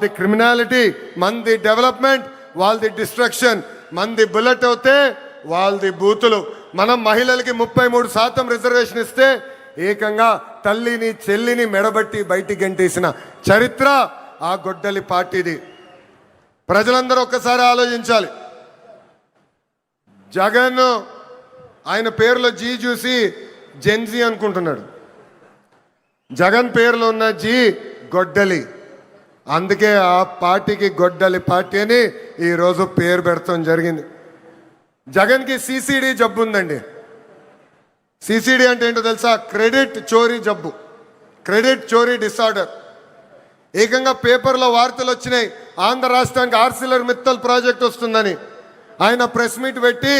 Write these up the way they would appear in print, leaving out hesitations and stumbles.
The criminality, మంది development, వాళ్ళది destruction. మంది బుల్లెట్ అవుతే వాళ్ళది బూతులు. మనం మహిళలకి 33% రిజర్వేషన్ ఇస్తే ఏకంగా తల్లిని చెల్లిని మెడబట్టి బయటికి గంటేసిన చరిత్ర ఆ గొడ్డలి పార్టీది. ప్రజలందరూ ఒక్కసారి ఆలోచించాలి. జగన్ ఆయన పేరులో జీ చూసి జెన్జీ అనుకుంటున్నాడు. జగన్ పేరులో ఉన్న జీ గొడ్డలి, అందుకే ఆ పార్టీకి గొడ్డలి పార్టీ అని ఈరోజు పేరు పెడతాం జరిగింది. జగన్కి సిసిడి జబ్బు ఉందండి. సిసిడి అంటే ఏంటో తెలుసా? క్రెడిట్ చోరీ జబ్బు, క్రెడిట్ చోరీ డిసార్డర్. ఏకంగా పేపర్లో వార్తలు వచ్చినాయి, ఆంధ్ర రాష్ట్రానికి ఆర్సిలర్ మిత్తల్ ప్రాజెక్ట్ వస్తుందని. ఆయన ప్రెస్ మీట్ పెట్టి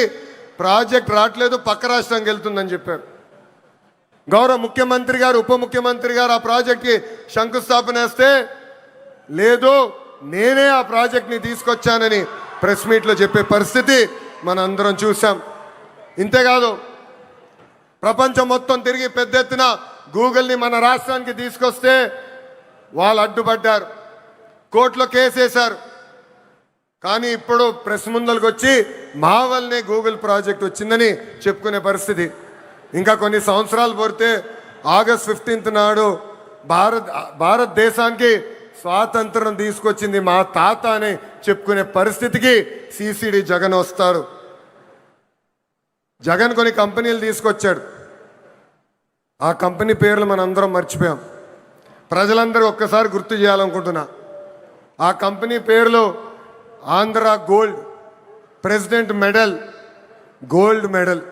ప్రాజెక్ట్ రావట్లేదు, పక్క రాష్ట్రానికి వెళ్తుందని చెప్పారు. గౌరవ ముఖ్యమంత్రి గారు, ఉప ముఖ్యమంత్రి గారు ఆ ప్రాజెక్ట్కి శంకుస్థాపన వేస్తే లేదు నేనే ఆ ప్రాజెక్ట్ని తీసుకొచ్చానని ప్రెస్ మీట్లో చెప్పే పరిస్థితి మనందరం చూసాం. ఇంతేకాదు, ప్రపంచం మొత్తం తిరిగి పెద్ద ఎత్తున గూగుల్ని మన రాష్ట్రానికి తీసుకొస్తే వాళ్ళు అడ్డుపడ్డారు, కోర్టులో కేసేశారు. కానీ ఇప్పుడు ప్రెస్ ముందరికి వచ్చి మా వల్లనే గూగుల్ ప్రాజెక్ట్ వచ్చిందని చెప్పుకునే పరిస్థితి. ఇంకా కొన్ని సంవత్సరాలు పోతే ఆగస్ట్ 15 నాడు భారతదేశానికి స్వాతంత్రం తీసుకొచ్చింది మా తాత అని చెప్పుకునే పరిస్థితికి సిసిడి జగన్ వస్తారు. జగన్ కొన్ని కంపెనీలు తీసుకొచ్చాడు. ఆ కంపెనీ పేర్లు మనందరం మర్చిపోయాం. ప్రజలందరూ ఒక్కసారి గుర్తు చేయాలనుకుంటున్నా. ఆ కంపెనీ పేర్లు Andhra gold, president medal, gold medal.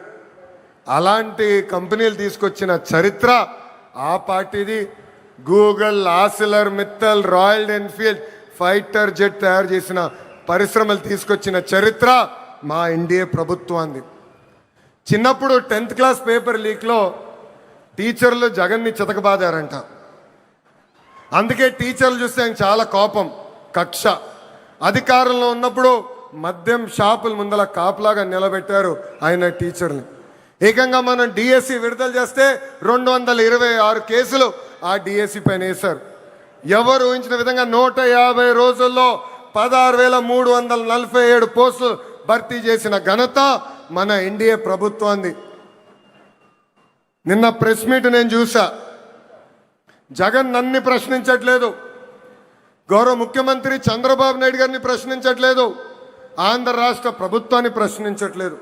అలాంటి కంపెనీలు తీసుకొచ్చిన చరిత్ర ఆ పార్టీది. Google, ఆసిలర్ Mittal, royal Enfield fighter jet తయారు చేసిన పరిశ్రమలు తీసుకొచ్చిన చరిత్ర మా ఎన్డీఏ ప్రభుత్వాన్ని. చిన్నప్పుడు 10th క్లాస్ పేపర్ లీక్లో టీచర్లు జగన్ని చితకబాదారంట. అందుకే టీచర్లు చూస్తే ఆయన చాలా కోపం, కక్ష. అధికారంలో ఉన్నప్పుడు మద్యం షాపుల ముందల కాపులాగా నిలబెట్టారు ఆయన టీచర్ని. ఏకంగా మనం డిఎస్సి విడుదల చేస్తే 226 కేసులు ఆ డిఎస్సి పైన వేశారు. ఎవరు ఊహించిన విధంగా 150 రోజుల్లో 16,347 పోస్టులు భర్తీ చేసిన ఘనత మన ఎన్డీఏ ప్రభుత్వాన్ని. నిన్న ప్రెస్ మీట్ నేను చూసా. జగన్ నన్ను ప్రశ్నించట్లేదు, గౌరవ ముఖ్యమంత్రి చంద్రబాబు నాయుడు గారిని ప్రశ్నించట్లేదు, ఆంధ్ర రాష్ట్ర ప్రభుత్వాన్ని ప్రశ్నించట్లేదు.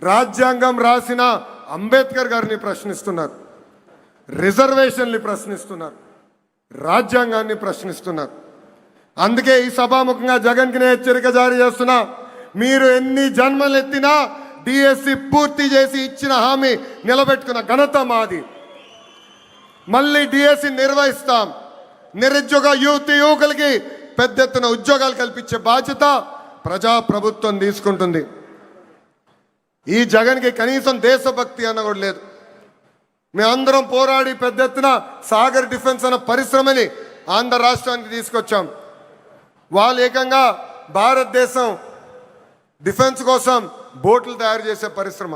రాజ్యాంగం రాసిన అంబేద్కర్ గారిని ప్రశ్నిస్తున్నారు, రిజర్వేషన్లు ప్రశ్నిస్తున్నారు, రాజ్యాంగాన్ని ప్రశ్నిస్తున్నారు. అందుకే ఈ సభాముఖంగా జగన్కి నేను హెచ్చరిక జారీ చేస్తున్నా. మీరు ఎన్ని జన్మలు ఎత్తినా డిఎస్సి పూర్తి చేసి ఇచ్చిన హామీ నిలబెట్టుకున్న ఘనత మాది. మళ్ళీ డిఎస్సి నిర్వహిస్తాం. నిరుద్యోగ యువకులకి పెద్ద ఎత్తున ఉద్యోగాలు కల్పించే బాధ్యత ప్రజాప్రభుత్వం తీసుకుంటుంది. ఈ జగన్కి కనీసం దేశభక్తి అన్న కూడా లేదు. మేమందరం పోరాడి పెద్ద ఎత్తున సాగర్ డిఫెన్స్ అన్న పరిశ్రమని ఆంధ్ర రాష్ట్రానికి తీసుకొచ్చాం. వాళ్ళు ఏకంగా భారతదేశం డిఫెన్స్ కోసం బోట్లు తయారు చేసే పరిశ్రమ.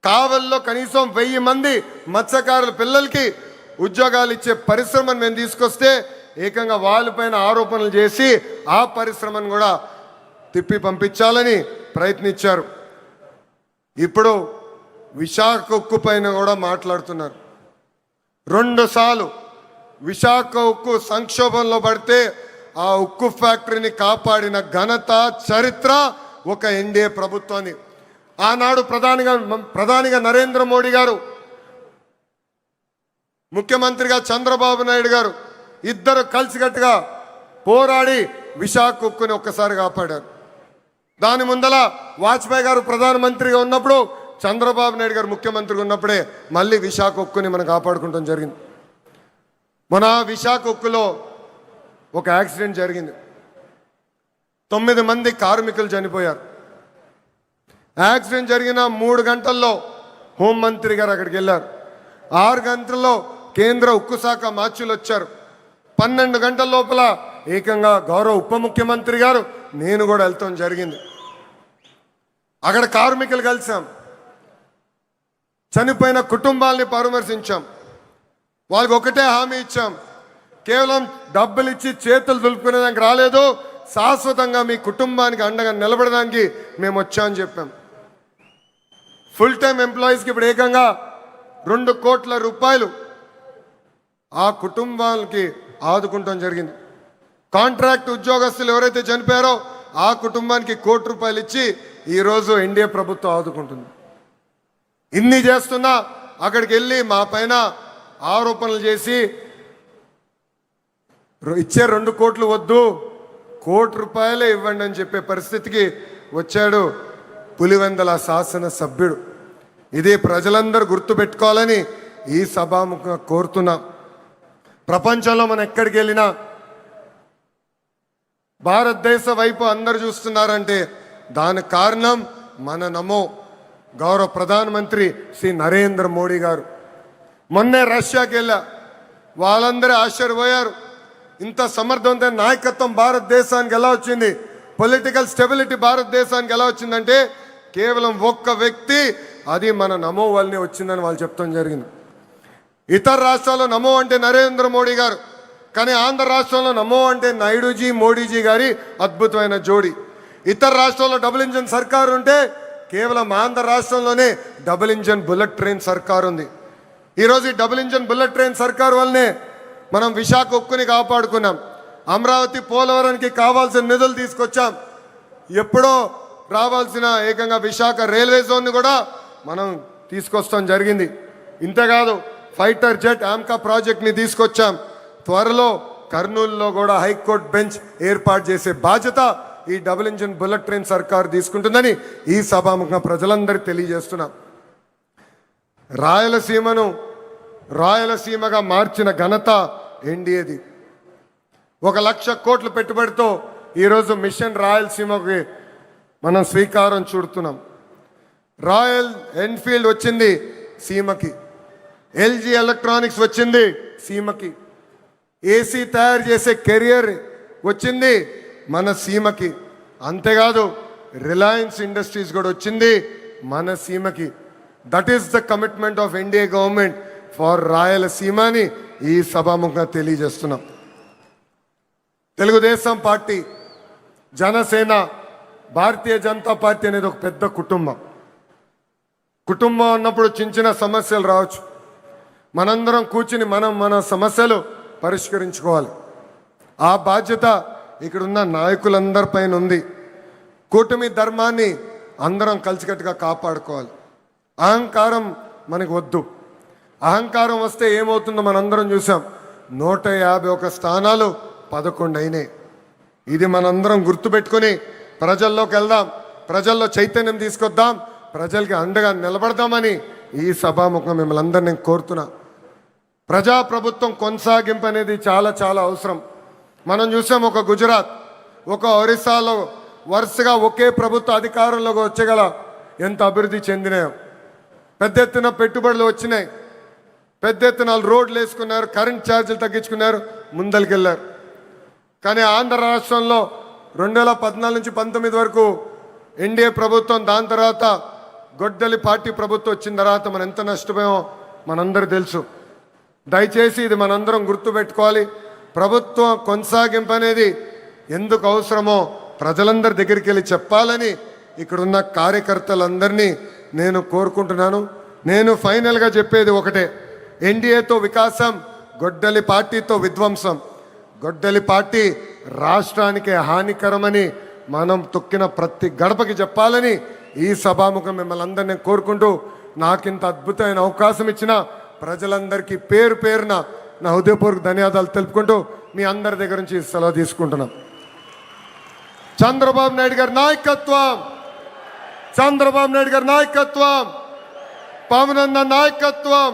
కావల్లో కనీసం 1000 మంది మత్స్యకారుల పిల్లలకి ఉద్యోగాలు ఇచ్చే పరిశ్రమను మేము తీసుకొస్తే ఏకంగా వాళ్ళపైన ఆరోపణలు చేసి ఆ పరిశ్రమను కూడా తిప్పి పంపించాలని ప్రయత్నించారు. ఇప్పుడు విశాఖ ఉక్కు పైన కూడా మాట్లాడుతున్నారు. 2 సార్లు విశాఖ ఉక్కు సంక్షోభంలో పడితే ఆ ఉక్కు ఫ్యాక్టరీని కాపాడిన ఘనత, చరిత్ర ఒక ఎన్డీఏ ప్రభుత్వాన్ని. ఆనాడు ప్రధానిగా నరేంద్ర మోడీ గారు, ముఖ్యమంత్రిగా చంద్రబాబు నాయుడు గారు ఇద్దరు కలిసికట్టుగా పోరాడి విశాఖ ఉక్కుని ఒక్కసారి కాపాడారు. దాని ముందల వాజ్పేయి గారు ప్రధానమంత్రిగా ఉన్నప్పుడు, చంద్రబాబు నాయుడు గారు ముఖ్యమంత్రిగా ఉన్నప్పుడే మళ్ళీ విశాఖ ఉక్కుని మనం కాపాడుకుంటాం జరిగింది. మన విశాఖ ఉక్కులో ఒక యాక్సిడెంట్ జరిగింది. 9 మంది కార్మికులు చనిపోయారు. యాక్సిడెంట్ జరిగిన 3 గంటల్లో హోంమంత్రి గారు అక్కడికి వెళ్ళారు. 6 గంటల్లో కేంద్ర ఉక్కు శాఖ మార్చులు వచ్చారు. 12 గంటల లోపల ఏకంగా గౌరవ ఉప ముఖ్యమంత్రి గారు, నేను కూడా వెళ్తాం జరిగింది. అక్కడ కార్మికులు కలిసాం, చనిపోయిన కుటుంబాలని పరామర్శించాం. వాళ్ళకి ఒకటే హామీ ఇచ్చాం, కేవలం డబ్బులు ఇచ్చి చేతులు దులుపుకునేదానికి రాలేదు, శాశ్వతంగా మీ కుటుంబానికి అండగా నిలబడడానికి మేము వచ్చామని చెప్పాం. ఫుల్ టైం ఎంప్లాయీస్కి ఇప్పుడు ఏకంగా 2 కోట్ల రూపాయలు ఆ కుటుంబాలకి ఆదుకుంటాం జరిగింది. కాంట్రాక్ట్ ఉద్యోగస్తులు ఎవరైతే చనిపోయారో ఆ కుటుంబానికి 1 కోటి రూపాయలు ఇచ్చి ఈరోజు ఎన్డీఏ ప్రభుత్వం ఆదుకుంటుంది. ఇన్ని చేస్తున్నా అక్కడికి వెళ్ళి మా పైన ఆరోపణలు చేసి ఇచ్చే 2 కోట్లు వద్దు, 1 కోటి రూపాయలే ఇవ్వండి అని చెప్పే పరిస్థితికి వచ్చాడు పులివెందల శాసన సభ్యుడు. ఇది ప్రజలందరూ గుర్తుపెట్టుకోవాలని ఈ సభాముఖంగా కోరుతున్నాం. ప్రపంచంలో మనం ఎక్కడికి వెళ్ళినా భారతదేశ వైపు అందరు చూస్తున్నారంటే దానికి కారణం మన నమో గౌరవ ప్రధానమంత్రి శ్రీ నరేంద్ర మోడీ గారు. మొన్నే రష్యాకి వెళ్ళా, వాళ్ళందరూ ఆశ్చర్యపోయారు. ఇంత సమర్థవంతమైన నాయకత్వం భారతదేశానికి ఎలా వచ్చింది, పొలిటికల్ స్టెబిలిటీ భారతదేశానికి ఎలా వచ్చిందంటే కేవలం ఒక్క వ్యక్తి, అది మన నమో వల్లనే వచ్చిందని వాళ్ళు చెప్తాం జరిగింది. ఇతర రాష్ట్రాల్లో నమో అంటే నరేంద్ర మోడీ గారు, కానీ ఆంధ్ర రాష్ట్రంలో నమో అంటే నాయుడుజీ మోడీజీ గారి అద్భుతమైన జోడి. ఇతర రాష్ట్రాల్లో డబుల్ ఇంజన్ సర్కారు ఉంటే కేవలం ఆంధ్ర రాష్ట్రంలోనే డబుల్ ఇంజన్ బుల్లెట్ ట్రైన్ సర్కారు ఉంది. ఈరోజు ఈ డబుల్ ఇంజన్ బుల్లెట్ ట్రైన్ సర్కారు వల్లనే మనం విశాఖ ఉక్కుని కాపాడుకున్నాం, అమరావతి పోలవరానికి కావాల్సిన నిధులు తీసుకొచ్చాం, ఎప్పుడో రావాల్సిన ఏకంగా విశాఖ రైల్వే జోన్ను కూడా మనం తీసుకొస్తాం జరిగింది. ఇంతేకాదు ఫైటర్ జెట్ ఆమ్కా ప్రాజెక్ట్ని తీసుకొచ్చాం. త్వరలో కర్నూలులో కూడా హైకోర్టు బెంచ్ ఏర్పాటు చేసే బాధ్యత ఈ డబుల్ ఇంజిన్ బుల్లెట్ ట్రైన్ సర్కారు తీసుకుంటుందని ఈ సభాముఖంగా ప్రజలందరికీ తెలియజేస్తున్నాం. రాయలసీమను రాయలసీమగా మార్చిన ఘనత ఎన్డీఏది. 1,00,000 కోట్ల పెట్టుబడితో ఈరోజు మిషన్ రాయలసీమకి మనం శ్రీకారం చుడుతున్నాం. రాయల్ ఎన్ఫీల్డ్ వచ్చింది సీమకి, ఎల్జీ ఎలక్ట్రానిక్స్ వచ్చింది సీమకి, ఏసీ తయారు చేసే కెరియర్ వచ్చింది మన సీమకి. అంతేకాదు రిలయన్స్ ఇండస్ట్రీస్ కూడా వచ్చింది మన సీమకి. That is the commitment of NDA government for Rayalaseema అని ఈ సభాముఖంగా తెలియజేస్తున్నాం. తెలుగుదేశం పార్టీ, జనసేన, భారతీయ జనతా పార్టీ అనేది ఒక పెద్ద కుటుంబం. కుటుంబం అన్నప్పుడు చిన్న సమస్యలు రావచ్చు, మనందరం కూర్చుని మన సమస్యలు పరిష్కరించుకోవాలి. ఆ బాధ్యత ఇక్కడున్న నాయకులందరిపైన ఉంది. కూటమి ధర్మాన్ని అందరం కలిసికట్టుగా కాపాడుకోవాలి. అహంకారం మనకు వద్దు. అహంకారం వస్తే ఏమవుతుందో మనందరం చూసాం. 151 స్థానాలు 11 అయినాయి. ఇది మనందరం గుర్తుపెట్టుకొని ప్రజల్లోకి వెళ్దాం, ప్రజల్లో చైతన్యం తీసుకొద్దాం, ప్రజలకి అండగా నిలబడదామని ఈ సభాముఖం మిమ్మల్ని అందరినీ నేను కోరుతున్నా. ప్రజాప్రభుత్వం కొనసాగింపు అనేది చాలా చాలా అవసరం. మనం చూసాం, ఒక గుజరాత్, ఒక ఒరిస్సాలో వరుసగా ఒకే ప్రభుత్వ అధికారంలోకి వచ్చగల ఎంత అభివృద్ధి చెందినాయో. పెద్ద ఎత్తున పెట్టుబడులు వచ్చినాయి, పెద్ద ఎత్తున రోడ్లు వేసుకున్నారు, కరెంట్ ఛార్జీలు తగ్గించుకున్నారు, ముందరికెళ్ళారు. కానీ ఆంధ్ర రాష్ట్రంలో 2014 నుంచి 19 వరకు ఎన్డీఏ ప్రభుత్వం, దాని తర్వాత గొడ్డలి పార్టీ ప్రభుత్వం వచ్చిన తర్వాత మనం ఎంత నష్టపోయామో మనందరూ తెలుసు. దయచేసి ఇది మనందరం గుర్తుపెట్టుకోవాలి. ప్రభుత్వం కొనసాగింపు అనేది ఎందుకు అవసరమో ప్రజలందరి దగ్గరికి వెళ్ళి చెప్పాలని ఇక్కడున్న కార్యకర్తలందరినీ నేను కోరుకుంటున్నాను. నేను ఫైనల్గా చెప్పేది ఒకటే, ఎన్డీఏతో వికాసం, గొడ్డలి పార్టీతో విధ్వంసం. గొడ్డలి పార్టీ రాష్ట్రానికి హానికరమని మనం తొక్కిన ప్రతి గడపకి చెప్పాలని ఈ సభాముఖం మిమ్మల్ని అందరినీ కోరుకుంటూ, నాకింత అద్భుతమైన అవకాశం ఇచ్చిన ప్రజలందరికీ పేరు పేరున నా హృదయపూర్వక ధన్యవాదాలు తెలుపుకుంటూ మీ అందరి దగ్గర నుంచి సెలవు తీసుకుంటున్నాం. చంద్రబాబు నాయుడు గారి నాయకత్వం, చంద్రబాబు నాయుడు గారి నాయకత్వం, పవన్ అన్న నాయకత్వం.